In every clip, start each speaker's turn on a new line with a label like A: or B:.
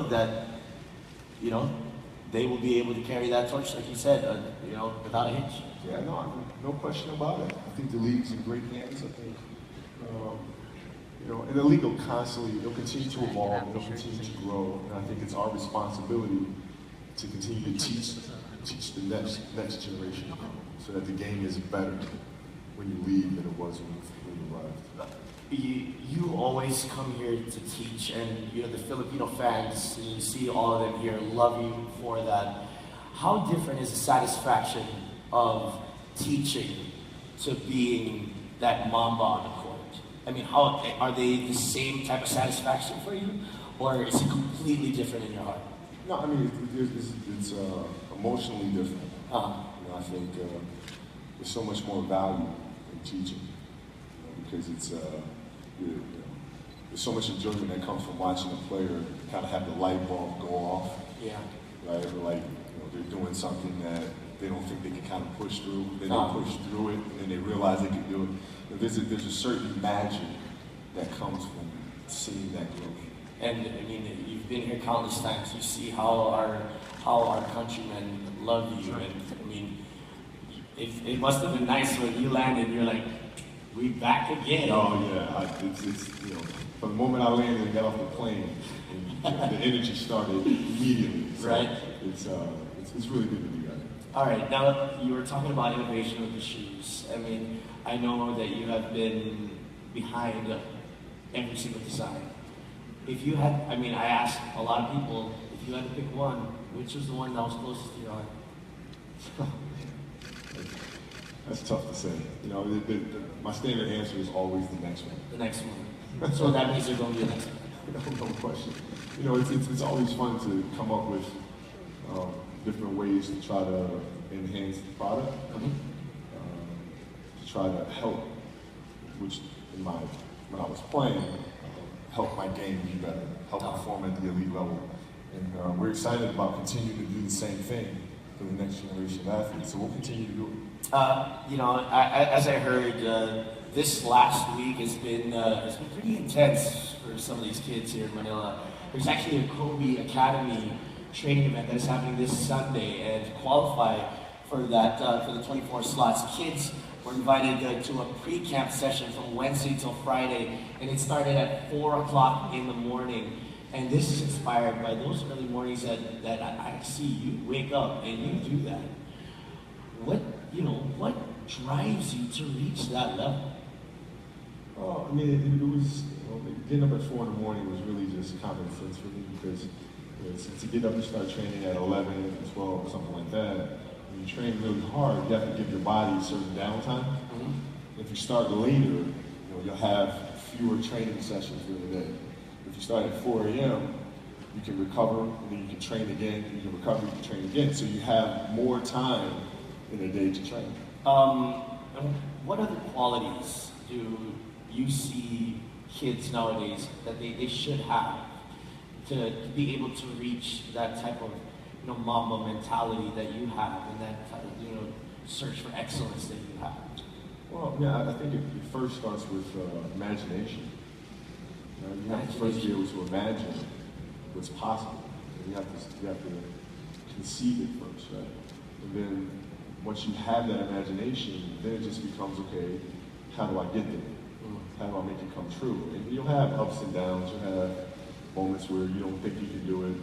A: that, you know, they will be able to carry that torch, like you said, without a hitch.
B: Yeah, no question about it. I think the league's in great hands. I think, and the league will constantly, it'll continue to evolve, it'll continue to grow, and I think it's our responsibility to continue to teach the next generation, so that the game is better when you leave than it was when you arrived.
A: You always come here to teach, and the Filipino fans, and you see all of them here, love you for that. How different is the satisfaction of teaching to being that Mamba on the court? I mean, how are they the same type of satisfaction for you, or is it completely different in your heart?
B: No, I mean it's emotionally different. I think there's so much more value in teaching, because it's there's so much enjoyment that comes from watching a player kind of have the light bulb go off.
A: Yeah.
B: Right? Or like, they're doing something that they don't think they can kind of push through. Then they push through it, and then they realize they can do it. There's a certain magic that comes from seeing that growth.
A: And I mean, you've been here countless times. You see how our countrymen love you, and I mean, it must have been nice when you landed. You're like, we back again.
B: Oh yeah, it's from the moment I landed and got off the plane, and, the energy started immediately. So
A: right.
B: It's really good to be back.
A: All right, now you were talking about innovation with the shoes. I mean, I know that you have been behind every single design. If you had, I mean, I asked a lot of people, if you had to pick one, which was the one that was closest to your heart?
B: That's tough to say. My standard answer is always the next one.
A: The next one. So that means there's going to be a next one.
B: No question. It's always fun to come up with different ways to try to enhance the product, to try to help, which when I was playing, help my game be better, help perform at the elite level. And we're excited about continuing to do the same thing for the next generation of athletes, so we'll continue to do it.
A: As I heard, this last week has been pretty intense for some of these kids here in Manila. There's actually a Kobe Academy training event that is happening this Sunday, and to qualify for that, for the 24 slots, kids were invited to a pre-camp session from Wednesday till Friday, and it started at 4 o'clock in the morning. And this is inspired by those early mornings that I see you wake up and you do that. What drives you to reach that level?
B: Well, I mean, it was, getting up at 4 in the morning was really just common sense for me, because to get up and start training at 11, 12, something like that, when you train really hard, you have to give your body a certain downtime. If you start later, you'll have fewer training sessions during the day. If you start at 4 a.m., you can recover, and then you can train again, you can recover, you can train again. So you have more time in a day to train.
A: What other qualities do you see kids nowadays that they should have to be able to reach that type of Mamba mentality that you have, and that search for excellence that you have?
B: Well, yeah, I think it first starts with imagination. You have to first be able to imagine what's possible. You have to conceive it first, right? And then once you have that imagination, then it just becomes, okay, how do I get there? How do I make it come true? And you'll have ups and downs, you'll have moments where you don't think you can do it,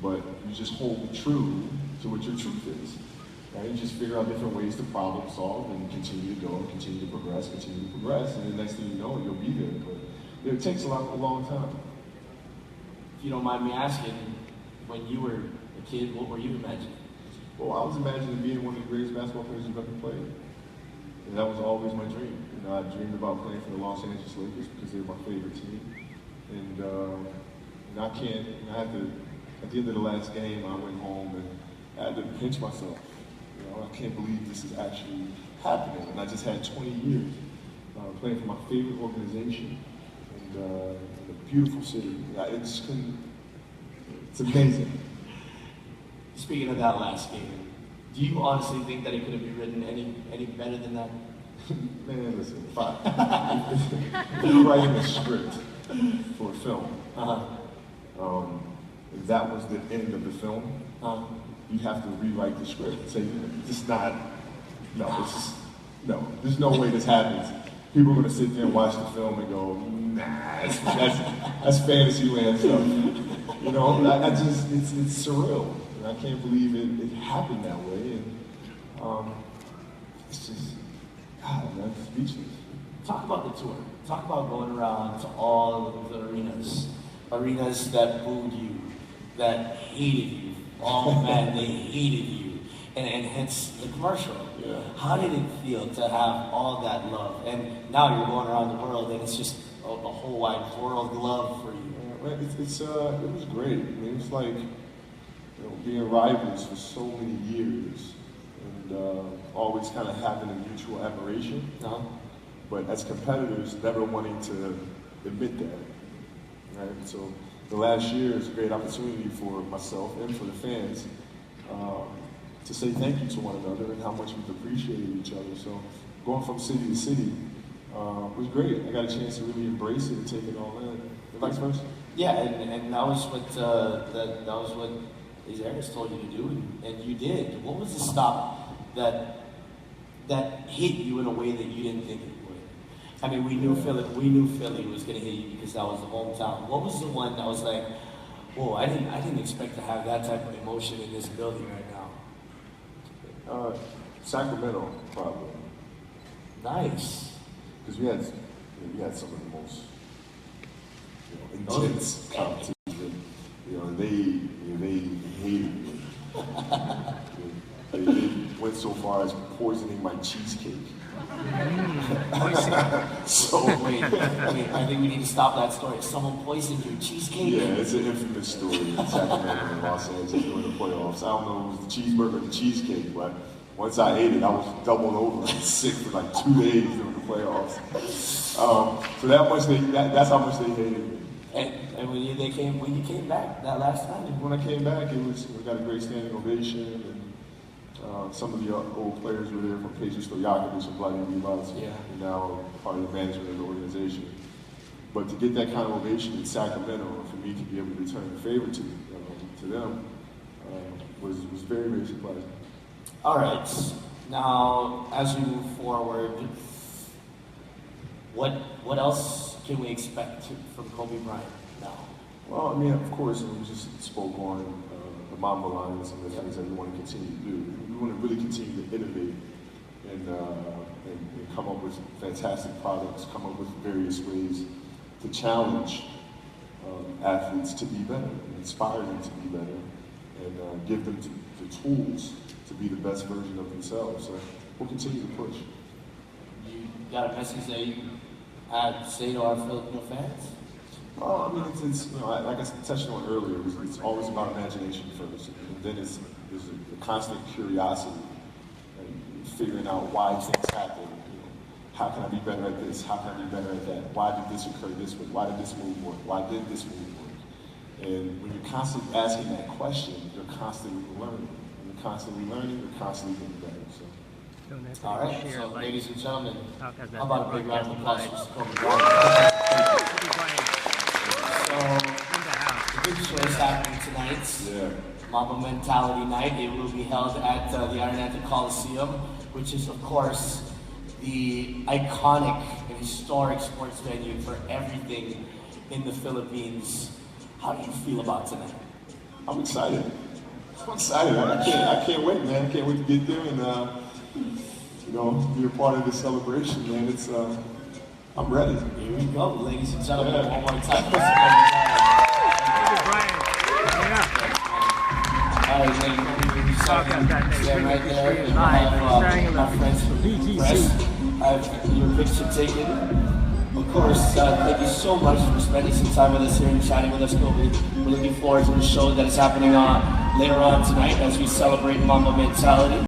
B: but you just hold true to what your truth is. Right? You just figure out different ways to problem solve and continue to go and continue to progress, and the next thing you know, you'll be there. But it takes a long time.
A: If you don't mind me asking, when you were a kid, what were you imagining?
B: Well, I was imagining being one of the greatest basketball players you've ever played. And that was always my dream. I dreamed about playing for the Los Angeles Lakers because they were my favorite team. And at the end of the last game, I went home and I had to pinch myself. I can't believe this is actually happening. And I just had 20 years playing for my favorite organization and in a beautiful city. It's amazing.
A: Speaking of that last game, do you honestly think that it could have been written any better than that?
B: Man, listen, if you're writing a script for a film, if that was the end of the film, you have to rewrite the script and say, it's not, no, it's just, no, there's no way this happens. People are gonna sit there and watch the film and go, nah, that's fantasy land stuff. You know, I just, it's surreal. And I can't believe it happened that way. And it's just, God, man, I'm speechless.
A: Talk about the tour. Talk about going around to all of the arenas that booed you, that hated you. Oh man, they hated you, and hence the commercial.
B: Yeah.
A: How did it feel to have all that love? And now you're going around the world, and it's just a whole wide world love for you.
B: It was great. I mean, it was like, being rivals for so many years, and always kind of having a mutual admiration. But as competitors, never wanting to admit that, right? So the last year is a great opportunity for myself and for the fans to say thank you to one another and how much we've appreciated each other. So going from city to city was great. I got a chance to really embrace it and take it all in. And vice versa.
A: Yeah, and that was what that was what Aries told you to do, and you did. What was the stop that hit you in a way that you didn't think it would? I mean, we knew Philly was going to hit you because that was the hometown. What was the one that was like, whoa, I didn't expect to have that type of emotion in this building right now?
B: Sacramento, probably.
A: Nice.
B: Because we had some of the most intense competition. They hated me. They went so far as poisoning my cheesecake.
A: So wait, I think we need to stop that story. Someone poisoned your cheesecake?
B: Yeah, it's an infamous story in Sacramento and Los Angeles during the playoffs. I don't know if it was the cheeseburger or the cheesecake, but once I ate it, I was doubled over and sick for like 2 days during the playoffs. So that's how much they hated me.
A: And when you came back that last time?
B: When I came back, we got a great standing ovation, and some of the old players were there from Pacers Stojakovic and Bryant Mamba, and now part of the management of the organization. But to get that kind of ovation in Sacramento, and for me to be able to return the favor to them, was very, very surprising.
A: All right. Now, as we move forward, what else can we expect from Kobe Bryant now?
B: Well, I mean, of course, we just spoke on the Mamba line and some of the things that we want to continue to do. We want to really continue to innovate and come up with fantastic products, come up with various ways to challenge athletes to be better, and inspire them to be better, and give them the tools to be the best version of themselves. So we'll continue to push.
A: You got a message that you had to say to our Filipino fans?
B: Well, I mean, it's like I touched on earlier, it's always about imagination first, and then there's a constant curiosity and figuring out why things happen. How can I be better at this? How can I be better at that? Why did this occur this way? Why did this move work? Why did this move work? And when you're constantly asking that question, you're constantly learning. When you're constantly learning, you're constantly getting better. So.
A: All right, so ladies and gentlemen, how about a big round of applause for Kobe Bryant? So, the big show is happening tonight.
B: Yeah.
A: Mamba Mentality Night. It will be held at the Araneta Coliseum, which is, of course, the iconic and historic sports venue for everything in the Philippines. How do you feel about tonight?
B: I'm excited. I can't wait, man. I can't wait to get there and be a part of this celebration, man. I'm ready.
A: Here we go, ladies and gentlemen. One more time. All right, stand right there. And I have my friends from the press. I have your picture taken. Of course, thank you so much for spending some time with us here and chatting with us, Kobe. We're looking forward to the show that is happening later on tonight as we celebrate Mamba Mentality.